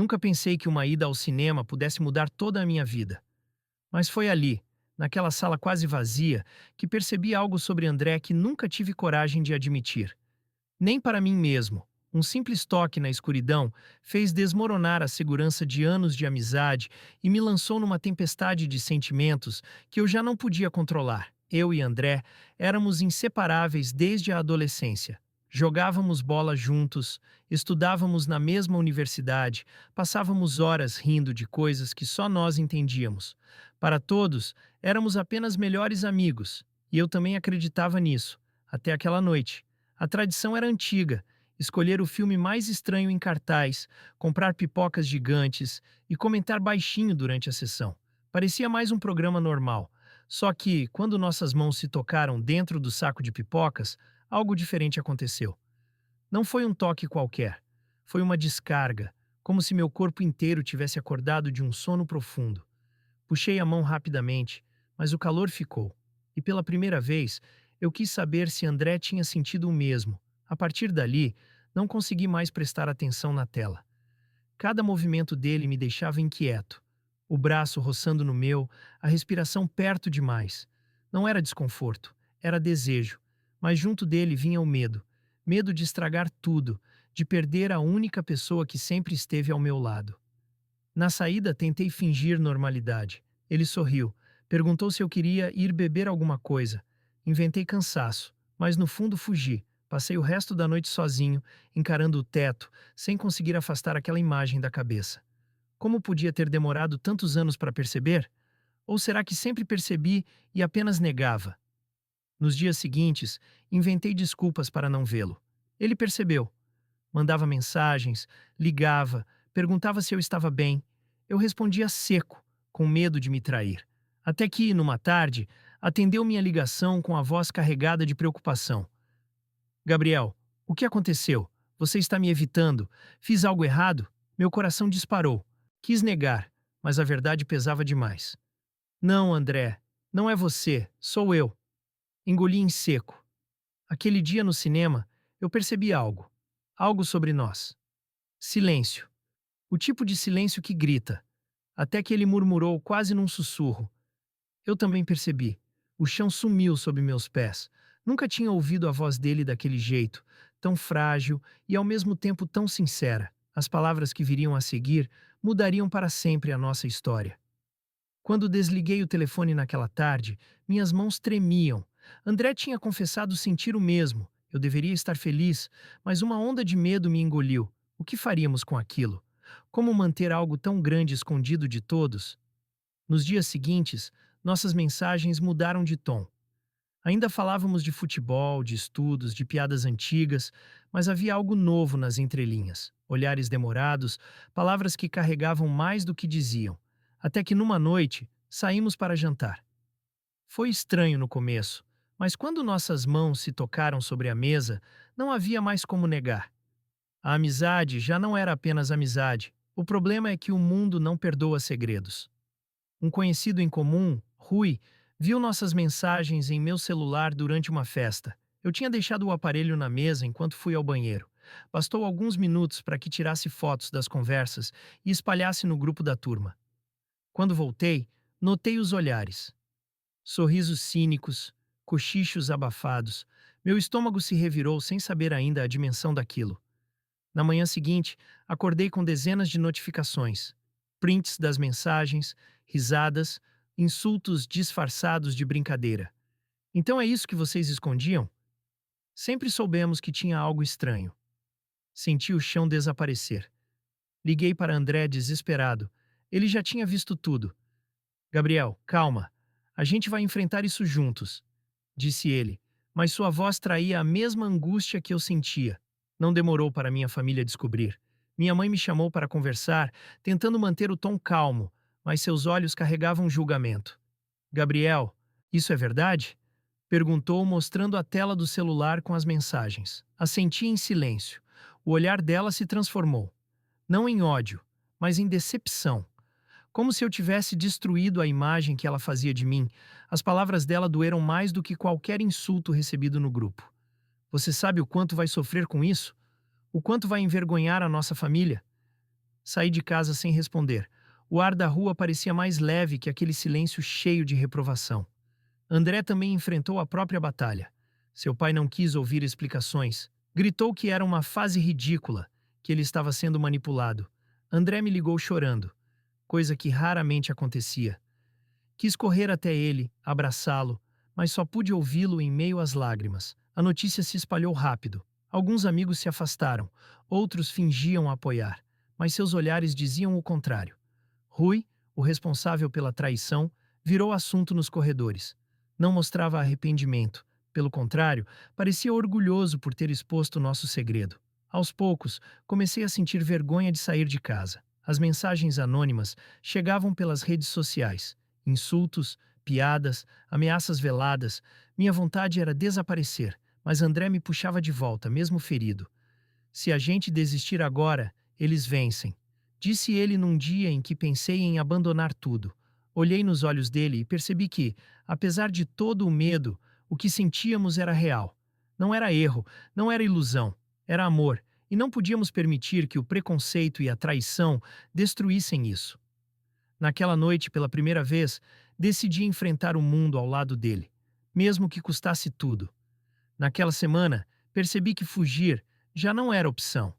Nunca pensei que uma ida ao cinema pudesse mudar toda a minha vida. Mas foi ali, naquela sala quase vazia, que percebi algo sobre André que nunca tive coragem de admitir. Nem para mim mesmo. Um simples toque na escuridão fez desmoronar a segurança de anos de amizade e me lançou numa tempestade de sentimentos que eu já não podia controlar. Eu e André éramos inseparáveis desde a adolescência. Jogávamos bola juntos, estudávamos na mesma universidade, passávamos horas rindo de coisas que só nós entendíamos. Para todos, éramos apenas melhores amigos, e eu também acreditava nisso, até aquela noite. A tradição era antiga: escolher o filme mais estranho em cartaz, comprar pipocas gigantes e comentar baixinho durante a sessão. Parecia mais um programa normal. Só que, quando nossas mãos se tocaram dentro do saco de pipocas, algo diferente aconteceu. Não foi um toque qualquer. Foi uma descarga, como se meu corpo inteiro tivesse acordado de um sono profundo. Puxei a mão rapidamente, mas o calor ficou. E pela primeira vez, eu quis saber se André tinha sentido o mesmo. A partir dali, não consegui mais prestar atenção na tela. Cada movimento dele me deixava inquieto. O braço roçando no meu, a respiração perto demais. Não era desconforto, era desejo. Mas junto dele vinha o medo. Medo de estragar tudo, de perder a única pessoa que sempre esteve ao meu lado. Na saída, tentei fingir normalidade. Ele sorriu, perguntou se eu queria ir beber alguma coisa. Inventei cansaço, mas no fundo fugi. Passei o resto da noite sozinho, encarando o teto, sem conseguir afastar aquela imagem da cabeça. Como podia ter demorado tantos anos para perceber? Ou será que sempre percebi e apenas negava? Nos dias seguintes, inventei desculpas para não vê-lo. Ele percebeu. Mandava mensagens, ligava, perguntava se eu estava bem. Eu respondia seco, com medo de me trair. Até que, numa tarde, atendeu minha ligação com a voz carregada de preocupação. Gabriel, o que aconteceu? Você está me evitando? Fiz algo errado? Meu coração disparou. Quis negar, mas a verdade pesava demais. Não, André, não é você, sou eu. Engoli em seco. Aquele dia no cinema, eu percebi algo. Algo sobre nós. Silêncio. O tipo de silêncio que grita. Até que ele murmurou quase num sussurro. Eu também percebi. O chão sumiu sob meus pés. Nunca tinha ouvido a voz dele daquele jeito, tão frágil e ao mesmo tempo tão sincera. As palavras que viriam a seguir mudariam para sempre a nossa história. Quando desliguei o telefone naquela tarde, minhas mãos tremiam. André tinha confessado sentir o mesmo. Eu deveria estar feliz, mas uma onda de medo me engoliu. O que faríamos com aquilo? Como manter algo tão grande escondido de todos? Nos dias seguintes, nossas mensagens mudaram de tom. Ainda falávamos de futebol, de estudos, de piadas antigas, mas havia algo novo nas entrelinhas. Olhares demorados, palavras que carregavam mais do que diziam. Até que numa noite, saímos para jantar. Foi estranho no começo, mas quando nossas mãos se tocaram sobre a mesa, não havia mais como negar. A amizade já não era apenas amizade. O problema é que o mundo não perdoa segredos. Um conhecido em comum, Rui, viu nossas mensagens em meu celular durante uma festa. Eu tinha deixado o aparelho na mesa enquanto fui ao banheiro. Bastou alguns minutos para que tirasse fotos das conversas e espalhasse no grupo da turma. Quando voltei, notei os olhares. Sorrisos cínicos, cochichos abafados. Meu estômago se revirou sem saber ainda a dimensão daquilo. Na manhã seguinte, acordei com dezenas de notificações. Prints das mensagens, risadas, insultos disfarçados de brincadeira. Então é isso que vocês escondiam? Sempre soubemos que tinha algo estranho. Senti o chão desaparecer. Liguei para André desesperado. Ele já tinha visto tudo. Gabriel, calma. A gente vai enfrentar isso juntos, disse ele, mas sua voz traía a mesma angústia que eu sentia. Não demorou para minha família descobrir. Minha mãe me chamou para conversar, tentando manter o tom calmo, mas seus olhos carregavam julgamento. Gabriel, isso é verdade? Perguntou, mostrando a tela do celular com as mensagens. Assenti em silêncio. O olhar dela se transformou. Não em ódio, mas em decepção. Como se eu tivesse destruído a imagem que ela fazia de mim, as palavras dela doeram mais do que qualquer insulto recebido no grupo. Você sabe o quanto vai sofrer com isso? O quanto vai envergonhar a nossa família? Saí de casa sem responder. O ar da rua parecia mais leve que aquele silêncio cheio de reprovação. André também enfrentou a própria batalha. Seu pai não quis ouvir explicações. Gritou que era uma fase ridícula, que ele estava sendo manipulado. André me ligou chorando, coisa que raramente acontecia. Quis correr até ele, abraçá-lo, mas só pude ouvi-lo em meio às lágrimas. A notícia se espalhou rápido. Alguns amigos se afastaram, outros fingiam apoiar, mas seus olhares diziam o contrário. Rui, o responsável pela traição, virou assunto nos corredores. Não mostrava arrependimento. Pelo contrário, parecia orgulhoso por ter exposto nosso segredo. Aos poucos, comecei a sentir vergonha de sair de casa. As mensagens anônimas chegavam pelas redes sociais. Insultos, piadas, ameaças veladas. Minha vontade era desaparecer, mas André me puxava de volta, mesmo ferido. Se a gente desistir agora, eles vencem. Disse ele num dia em que pensei em abandonar tudo. Olhei nos olhos dele e percebi que, apesar de todo o medo, o que sentíamos era real. Não era erro, não era ilusão, era amor, e não podíamos permitir que o preconceito e a traição destruíssem isso. Naquela noite, pela primeira vez, decidi enfrentar o mundo ao lado dele, mesmo que custasse tudo. Naquela semana, percebi que fugir já não era opção.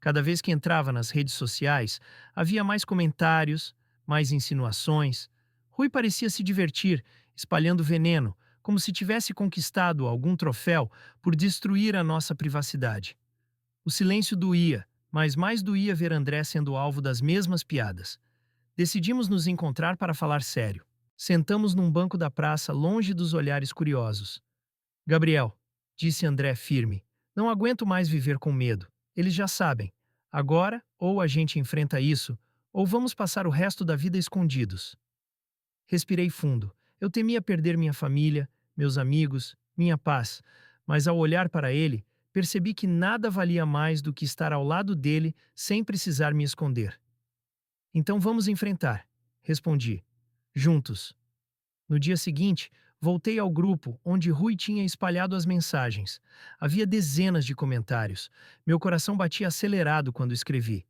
Cada vez que entrava nas redes sociais, havia mais comentários, mais insinuações. Rui parecia se divertir, espalhando veneno, como se tivesse conquistado algum troféu por destruir a nossa privacidade. O silêncio doía, mas mais doía ver André sendo alvo das mesmas piadas. Decidimos nos encontrar para falar sério. Sentamos num banco da praça, longe dos olhares curiosos. Gabriel, disse André firme, não aguento mais viver com medo. Eles já sabem. Agora, ou a gente enfrenta isso, ou vamos passar o resto da vida escondidos. Respirei fundo. Eu temia perder minha família, meus amigos, minha paz, mas ao olhar para ele, percebi que nada valia mais do que estar ao lado dele sem precisar me esconder. Então vamos enfrentar, respondi. Juntos. No dia seguinte, voltei ao grupo onde Rui tinha espalhado as mensagens. Havia dezenas de comentários. Meu coração batia acelerado quando escrevi.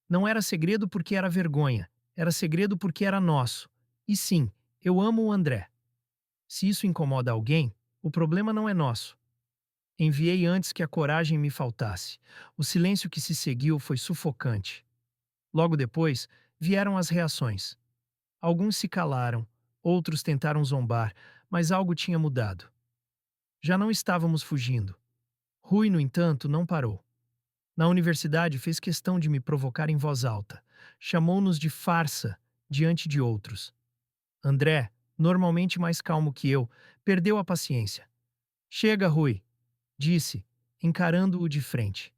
Não era segredo porque era vergonha. Era segredo porque era nosso. E sim, eu amo o André. Se isso incomoda alguém, o problema não é nosso. Enviei antes que a coragem me faltasse. O silêncio que se seguiu foi sufocante. Logo depois, vieram as reações. Alguns se calaram, outros tentaram zombar, mas algo tinha mudado. Já não estávamos fugindo. Rui, no entanto, não parou. Na universidade, fez questão de me provocar em voz alta. Chamou-nos de farsa diante de outros. André, normalmente mais calmo que eu, perdeu a paciência. Chega, Rui, disse, encarando-o de frente.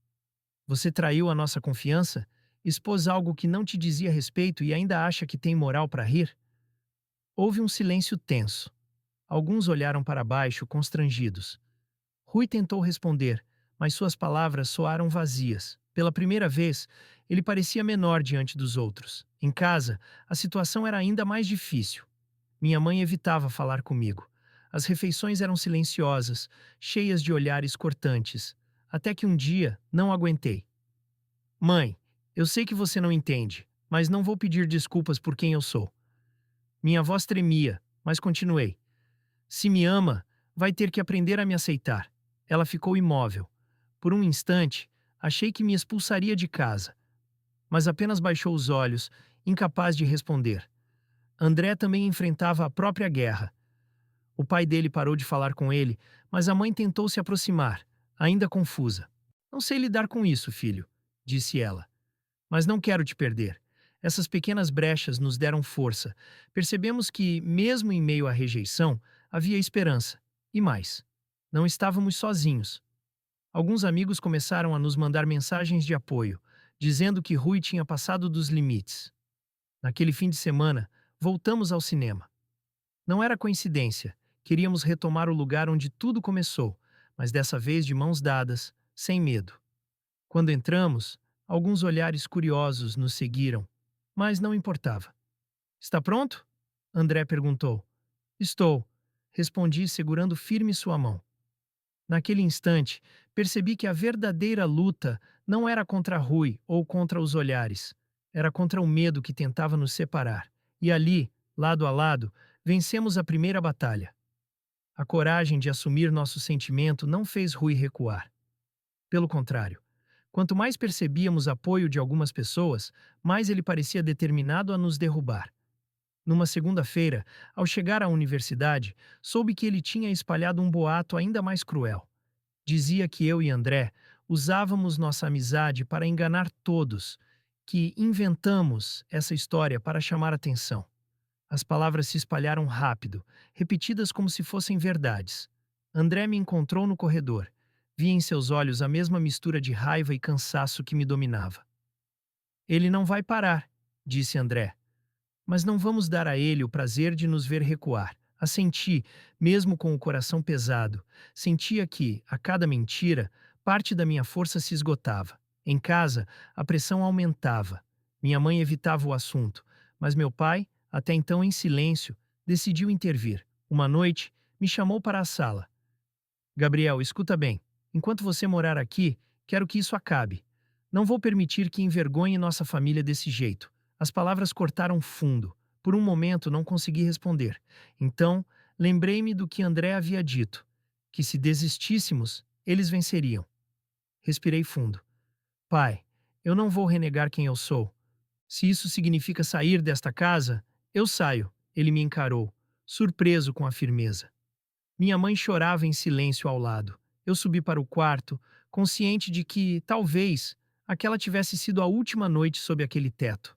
Você traiu a nossa confiança? Expôs algo que não te dizia respeito e ainda acha que tem moral para rir? Houve um silêncio tenso. Alguns olharam para baixo, constrangidos. Rui tentou responder, mas suas palavras soaram vazias. Pela primeira vez, ele parecia menor diante dos outros. Em casa, a situação era ainda mais difícil. Minha mãe evitava falar comigo. As refeições eram silenciosas, cheias de olhares cortantes. Até que um dia, não aguentei. Mãe, eu sei que você não entende, mas não vou pedir desculpas por quem eu sou. Minha voz tremia, mas continuei. Se me ama, vai ter que aprender a me aceitar. Ela ficou imóvel. Por um instante, achei que me expulsaria de casa. Mas apenas baixou os olhos, incapaz de responder. André também enfrentava a própria guerra. O pai dele parou de falar com ele, mas a mãe tentou se aproximar, ainda confusa. Não sei lidar com isso, filho, disse ela. Mas não quero te perder. Essas pequenas brechas nos deram força. Percebemos que, mesmo em meio à rejeição, havia esperança. E mais, não estávamos sozinhos. Alguns amigos começaram a nos mandar mensagens de apoio, dizendo que Rui tinha passado dos limites. Naquele fim de semana, voltamos ao cinema. Não era coincidência, queríamos retomar o lugar onde tudo começou, mas dessa vez de mãos dadas, sem medo. Quando entramos, alguns olhares curiosos nos seguiram, mas não importava. Está pronto? André perguntou. Estou, respondi segurando firme sua mão. Naquele instante, percebi que a verdadeira luta não era contra Rui ou contra os olhares. Era contra o medo que tentava nos separar. E ali, lado a lado, vencemos a primeira batalha. A coragem de assumir nosso sentimento não fez Rui recuar. Pelo contrário, quanto mais percebíamos apoio de algumas pessoas, mais ele parecia determinado a nos derrubar. Numa segunda-feira, ao chegar à universidade, soube que ele tinha espalhado um boato ainda mais cruel. Dizia que eu e André usávamos nossa amizade para enganar todos, que inventamos essa história para chamar atenção. As palavras se espalharam rápido, repetidas como se fossem verdades. André me encontrou no corredor. Vi em seus olhos a mesma mistura de raiva e cansaço que me dominava. Ele não vai parar, disse André. Mas não vamos dar a ele o prazer de nos ver recuar. Assenti, mesmo com o coração pesado. Sentia que, a cada mentira, parte da minha força se esgotava. Em casa, a pressão aumentava. Minha mãe evitava o assunto, mas meu pai, até então em silêncio, decidiu intervir. Uma noite, me chamou para a sala. Gabriel, escuta bem. Enquanto você morar aqui, quero que isso acabe. Não vou permitir que envergonhe nossa família desse jeito. As palavras cortaram fundo. Por um momento não consegui responder. Então, lembrei-me do que André havia dito, que se desistíssemos, eles venceriam. Respirei fundo. Pai, eu não vou renegar quem eu sou. Se isso significa sair desta casa, eu saio. Ele me encarou, surpreso com a firmeza. Minha mãe chorava em silêncio ao lado. Eu subi para o quarto, consciente de que, talvez, aquela tivesse sido a última noite sob aquele teto.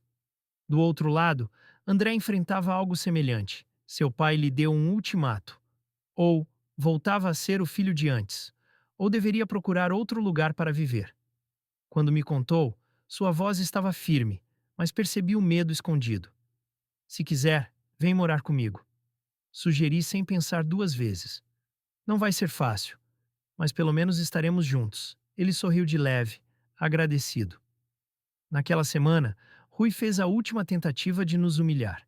Do outro lado, André enfrentava algo semelhante. Seu pai lhe deu um ultimato. Ou voltava a ser o filho de antes, ou deveria procurar outro lugar para viver. Quando me contou, sua voz estava firme, mas percebi o medo escondido. Se quiser, vem morar comigo. Sugeri sem pensar duas vezes. Não vai ser fácil, mas pelo menos estaremos juntos. Ele sorriu de leve, agradecido. Naquela semana, Rui fez a última tentativa de nos humilhar.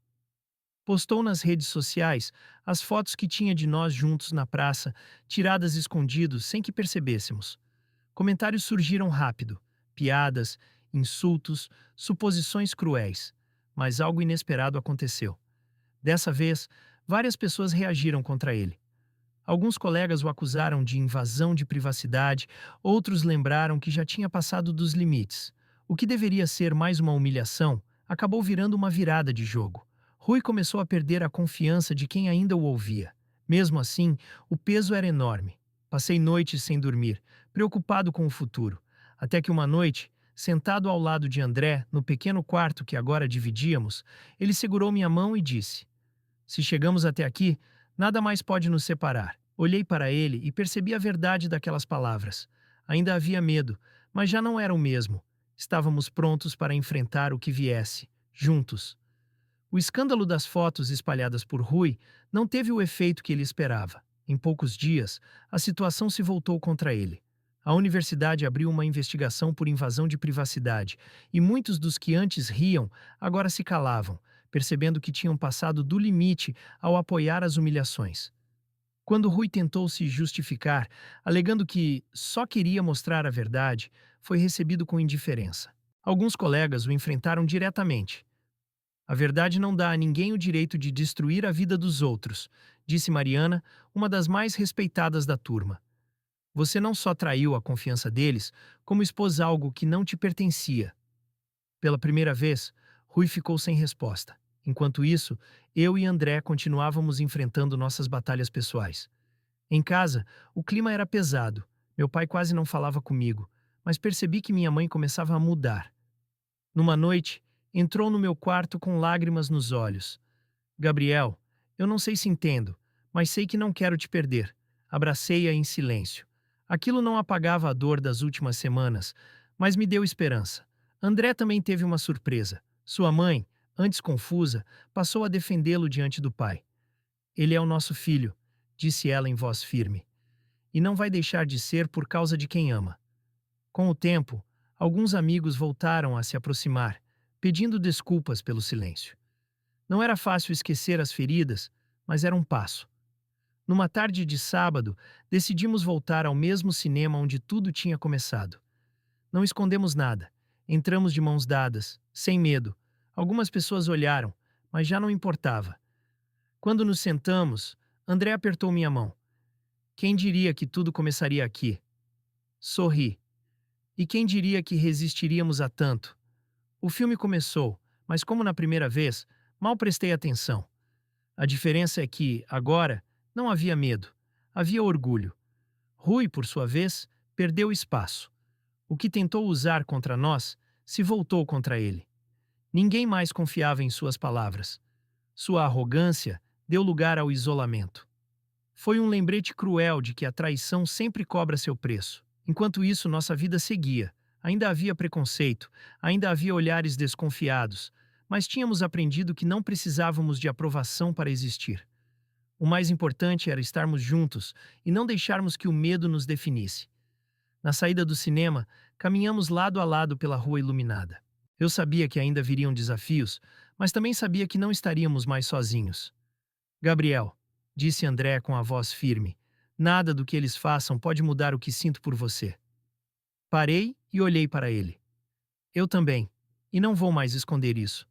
Postou nas redes sociais as fotos que tinha de nós juntos na praça, tiradas escondidos sem que percebêssemos. Comentários surgiram rápido, piadas, insultos, suposições cruéis. Mas algo inesperado aconteceu. Dessa vez, várias pessoas reagiram contra ele. Alguns colegas o acusaram de invasão de privacidade, outros lembraram que já tinha passado dos limites. O que deveria ser mais uma humilhação acabou virando uma virada de jogo. Rui começou a perder a confiança de quem ainda o ouvia. Mesmo assim, o peso era enorme. Passei noites sem dormir, preocupado com o futuro, até que uma noite, sentado ao lado de André, no pequeno quarto que agora dividíamos, ele segurou minha mão e disse: Se chegamos até aqui, nada mais pode nos separar. Olhei para ele e percebi a verdade daquelas palavras. Ainda havia medo, mas já não era o mesmo. Estávamos prontos para enfrentar o que viesse, juntos. O escândalo das fotos espalhadas por Rui não teve o efeito que ele esperava. Em poucos dias, a situação se voltou contra ele. A universidade abriu uma investigação por invasão de privacidade, e muitos dos que antes riam agora se calavam, percebendo que tinham passado do limite ao apoiar as humilhações. Quando Rui tentou se justificar, alegando que só queria mostrar a verdade, foi recebido com indiferença. Alguns colegas o enfrentaram diretamente. A verdade não dá a ninguém o direito de destruir a vida dos outros, disse Mariana, uma das mais respeitadas da turma. Você não só traiu a confiança deles, como expôs algo que não te pertencia. Pela primeira vez, Rui ficou sem resposta. Enquanto isso, eu e André continuávamos enfrentando nossas batalhas pessoais. Em casa, o clima era pesado. Meu pai quase não falava comigo, mas percebi que minha mãe começava a mudar. Numa noite, entrou no meu quarto com lágrimas nos olhos. Gabriel, eu não sei se entendo, mas sei que não quero te perder. Abracei-a em silêncio. Aquilo não apagava a dor das últimas semanas, mas me deu esperança. André também teve uma surpresa. Sua mãe, antes confusa, passou a defendê-lo diante do pai. Ele é o nosso filho, disse ela em voz firme. E não vai deixar de ser por causa de quem ama. Com o tempo, alguns amigos voltaram a se aproximar, pedindo desculpas pelo silêncio. Não era fácil esquecer as feridas, mas era um passo. Numa tarde de sábado, decidimos voltar ao mesmo cinema onde tudo tinha começado. Não escondemos nada. Entramos de mãos dadas, sem medo. Algumas pessoas olharam, mas já não importava. Quando nos sentamos, André apertou minha mão. Quem diria que tudo começaria aqui? Sorri. E quem diria que resistiríamos a tanto? O filme começou, mas como na primeira vez, mal prestei atenção. A diferença é que, agora, não havia medo. Havia orgulho. Rui, por sua vez, perdeu espaço. O que tentou usar contra nós se voltou contra ele. Ninguém mais confiava em suas palavras. Sua arrogância deu lugar ao isolamento. Foi um lembrete cruel de que a traição sempre cobra seu preço. Enquanto isso, nossa vida seguia. Ainda havia preconceito, ainda havia olhares desconfiados, mas tínhamos aprendido que não precisávamos de aprovação para existir. O mais importante era estarmos juntos e não deixarmos que o medo nos definisse. Na saída do cinema, caminhamos lado a lado pela rua iluminada. Eu sabia que ainda viriam desafios, mas também sabia que não estaríamos mais sozinhos. Gabriel, disse André com a voz firme, nada do que eles façam pode mudar o que sinto por você. Parei e olhei para ele. Eu também, e não vou mais esconder isso.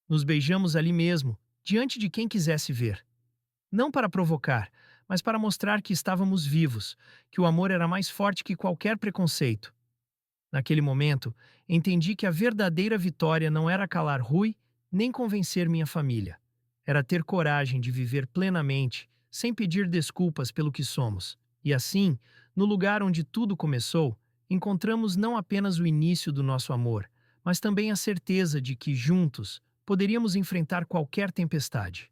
Nos beijamos ali mesmo, diante de quem quisesse ver. Não para provocar, mas para mostrar que estávamos vivos, que o amor era mais forte que qualquer preconceito. Naquele momento, entendi que a verdadeira vitória não era calar Rui, nem convencer minha família. Era ter coragem de viver plenamente, sem pedir desculpas pelo que somos. E assim, no lugar onde tudo começou, encontramos não apenas o início do nosso amor, mas também a certeza de que, juntos, poderíamos enfrentar qualquer tempestade.